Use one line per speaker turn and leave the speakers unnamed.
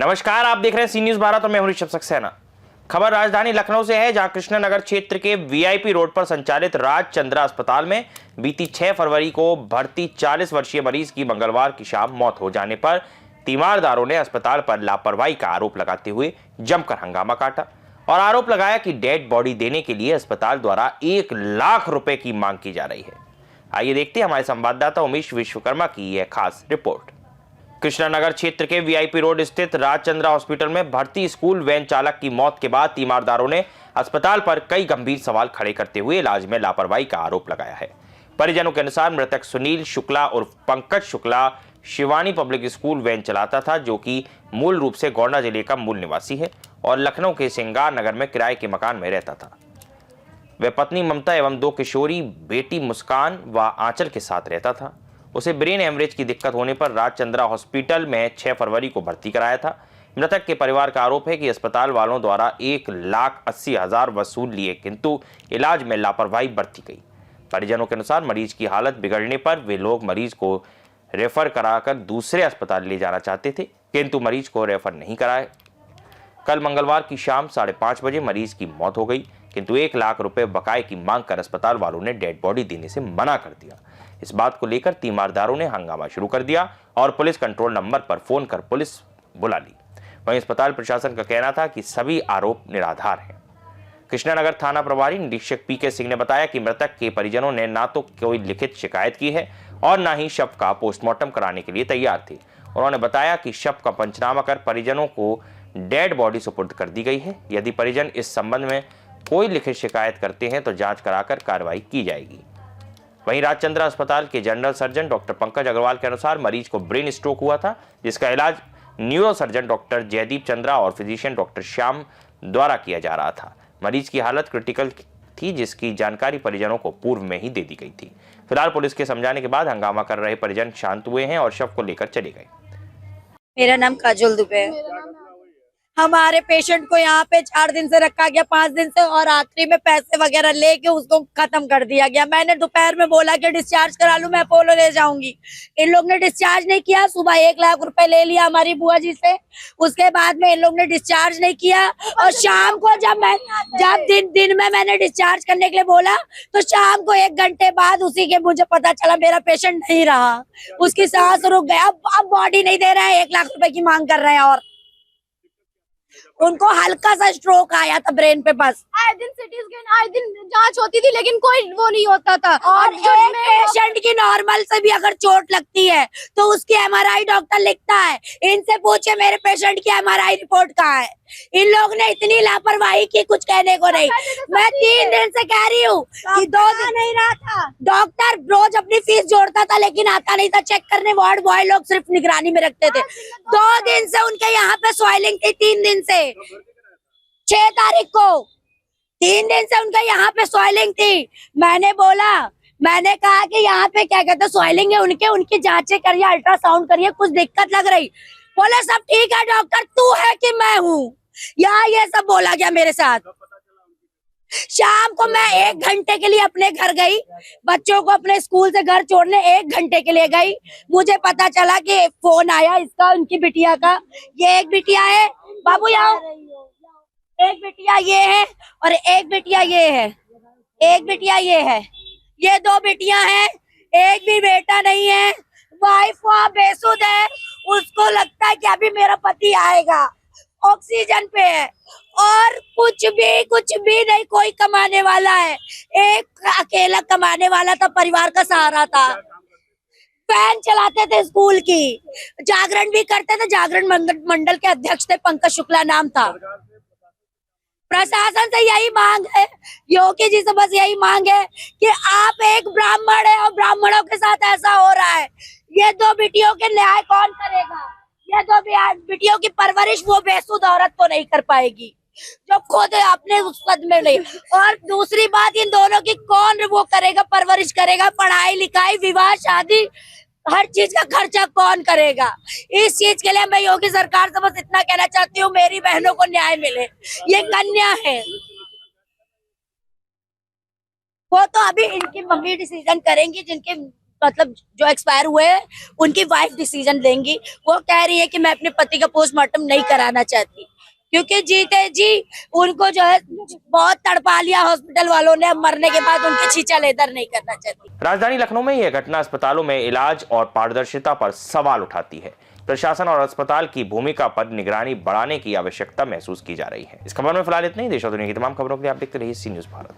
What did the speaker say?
नमस्कार, आप देख रहे हैं सी न्यूज भारत और मैं हूं ऋषभ सक्सेना। खबर राजधानी लखनऊ से है, जहां कृष्णनगर क्षेत्र के वीआईपी रोड पर संचालित राजचंद्रा अस्पताल में बीती 6 फरवरी को भर्ती 40 वर्षीय मरीज की मंगलवार की शाम मौत हो जाने पर तीमारदारों ने अस्पताल पर लापरवाही का आरोप लगाते हुए जमकर हंगामा काटा और आरोप लगाया कि डेड बॉडी देने के लिए अस्पताल द्वारा 1 लाख रुपए की मांग की जा रही है। आइए देखते हैं हमारे संवाददाता उमेश विश्वकर्मा की यह खास रिपोर्ट। कृष्णनगर क्षेत्र के वीआईपी रोड स्थित राजचंद्रा हॉस्पिटल में भर्ती स्कूल वैन चालक की मौत के बाद तीमारदारों ने अस्पताल पर कई गंभीर सवाल खड़े करते हुए इलाज में लापरवाही का आरोप लगाया है। परिजनों के अनुसार मृतक सुनील शुक्ला उर्फ Pankaj Shukla Shivani public school van चलाता था, जो कि मूल रूप से गोंडा जिले का मूल निवासी है और लखनऊ के सिंगार नगर में किराए के मकान में रहता था। वह पत्नी ममता एवं 2 किशोरी बेटी मुस्कान व आंचल के साथ रहता था। उसे ब्रेन हेमरेज की दिक्कत होने पर राजचंद्रा हॉस्पिटल में 6 फरवरी को भर्ती कराया था। मृतक के परिवार का आरोप है कि अस्पताल वालों द्वारा 1,80,000 वसूल लिए, किंतु इलाज में लापरवाही बरती गई। परिजनों के अनुसार मरीज की हालत बिगड़ने पर वे लोग मरीज को रेफर कराकर दूसरे अस्पताल ले जाना चाहते थे, किंतु मरीज को रेफर नहीं कराया। कल मंगलवार की शाम 5:30 बजे मरीज की मौत हो गई, किंतु 1 लाख रुपए बकाये की मांग कर अस्पताल वालों ने डेड बॉडी देने से मना कर दिया। इस बात को लेकर तीमारदारों ने हंगामा शुरू कर दिया और पुलिस कंट्रोल नंबर पर फोन कर पुलिस बुला ली। वहीं अस्पताल प्रशासन का कहना था कि सभी आरोप निराधार हैं। कृष्णनगर थाना प्रभारी निरीक्षक पीके सिंह ने बताया कि मृतक के परिजनों ने ना तो कोई लिखित शिकायत की है और ना ही शव का पोस्टमार्टम कराने के लिए तैयार थे। उन्होंने बताया कि शव का पंचनामा कर परिजनों को डेड बॉडी सुपुर्द कर दी गई है। यदि परिजन इस संबंध में कोई लिखित शिकायत करते हैं तो जांच कराकर कार्रवाई की जाएगी। वहीं राजचंद्रा अस्पताल के general surgeon doctor Pankaj Agrawal के अनुसार मरीज को ब्रेन स्ट्रोक हुआ था, जिसका इलाज neuro surgeon doctor Jaydeep Chandra और फिजिशियन डॉक्टर श्याम द्वारा किया जा रहा था। मरीज की हालत क्रिटिकल थी, जिसकी जानकारी परिजनों को पूर्व में ही दे दी गई थी। फिलहाल पुलिस के समझाने के बाद हंगामा कर रहे परिजन शांत हुए हैं और शव को लेकर चले गए।
मेरा नाम काजोल दुबे है। हमारे पेशेंट को यहाँ पे 4 दिन से रखा गया, 5 दिन से, और आखिरी में पैसे वगैरह लेके उसको खत्म कर दिया गया। मैंने दोपहर में बोला कि डिस्चार्ज करा लूं, मैं अपोलो ले जाऊंगी। इन लोग ने डिस्चार्ज नहीं किया। सुबह 1 लाख रुपए ले लिया हमारी बुआ जी से, उसके बाद में इन लोग ने डिस्चार्ज नहीं किया। और शाम को जब दिन में मैंने डिस्चार्ज करने के लिए बोला तो शाम को 1 घंटे बाद उसी के मुझे पता चला मेरा पेशेंट नहीं रहा, उसकी सांस रुक गया। अब बॉडी नहीं दे रहा है, 1 लाख रुपए की मांग कर रहे हैं। और उनको हल्का सा स्ट्रोक आया था ब्रेन पे। बस
आए दिन सिटी स्कैन, आए दिन जांच होती थी, लेकिन कोई वो नहीं होता था।
और एक पेशेंट की नॉर्मल से भी अगर चोट लगती है तो उसकी एमआरआई डॉक्टर लिखता है। इनसे पूछे मेरे पेशेंट की एमआरआई रिपोर्ट कहाँ है। इन लोग ने इतनी लापरवाही की, कुछ कहने को नहीं। मैं 3 दिन से कह रही हूँ कि 2 दिन नहीं रहा था। डॉक्टर रोज अपनी फीस जोड़ता था, लेकिन आता नहीं था चेक करने। वार्ड बॉय लोग सिर्फ निगरानी में रखते थे। 2 दिन से उनके यहाँ पे स्वेलिंग थी, 3 दिन से 6 तारीख को 3 दिन से उनका यहाँ पे स्वेलिंग थी। मैंने कहा कि यहाँ पे क्या कहते हैं स्वेलिंग है उनकी जांचें करिए, अल्ट्रासाउंड करिए, कुछ दिक्कत लग रही। बोले सब ठीक है डॉक्टर, तू है कि मैं हूँ। यहाँ ये सब बोला गया मेरे साथ। शाम को मैं 1 घंटे के लिए अपने घर गई, बच्चों को अपने स्कूल से घर छोड़ने 1 घंटे के लिए गई। मुझे पता चला कि फोन आया इसका, उनकी बिटिया का। ये एक बिटिया है, बाबू यहाँ, एक बिटिया ये है और एक बिटिया ये है, एक बिटिया ये है, ये 2 बिटियां हैं, एक भी बेटा नहीं है। वाइफ वहाँ बेसुध है, उसको लगता है कि अभी मेरा पति आएगा, ऑक्सीजन पे है और कुछ भी नहीं, कोई कमाने वाला है। एक अकेला कमाने वाला था, परिवार का सहारा था। वैन चलाते थे स्कूल की, जागरण भी करते थे। जागरण मंडल के अध्यक्ष थे, पंकज शुक्ला नाम था। प्रशासन से यही मांग है, योगी जी से बस यही मांग है कि आप एक ब्राह्मण है और ब्राह्मणों के साथ ऐसा हो रहा है। ये 2 बिटियों के न्याय कौन करेगा? ये 2 बिटियों की परवरिश वो बेसुध औरत तो नहीं कर पाएगी जो खुद अपने उस पद में नहीं। और दूसरी बात, इन दोनों की कौन वो करेगा, परवरिश करेगा? पढ़ाई लिखाई, विवाह शादी, हर चीज का खर्चा कौन करेगा? इस चीज के लिए मैं योगी सरकार से बस इतना कहना चाहती हूँ, मेरी बहनों को न्याय मिले। ये कन्या है, वो तो अभी इनकी मम्मी डिसीजन करेंगी, जिनके मतलब जो एक्सपायर हुए हैं उनकी वाइफ डिसीजन लेंगी। वो कह रही है कि मैं अपने पति का पोस्टमार्टम नहीं कराना चाहती, क्योंकि जीते जी उनको जो है बहुत तड़पा लिया हॉस्पिटल वालों ने, अब मरने के बाद उनकी छींचा लेदर नहीं करना चाहती।
राजधानी लखनऊ में यह घटना अस्पतालों में इलाज और पारदर्शिता पर सवाल उठाती है। प्रशासन और अस्पताल की भूमिका पर निगरानी बढ़ाने की आवश्यकता महसूस की जा रही है। इस खबर में फिलहाल इतना ही। देश और दुनिया की तमाम खबरों के लिए आप देखते रहिए सी न्यूज़ भारत।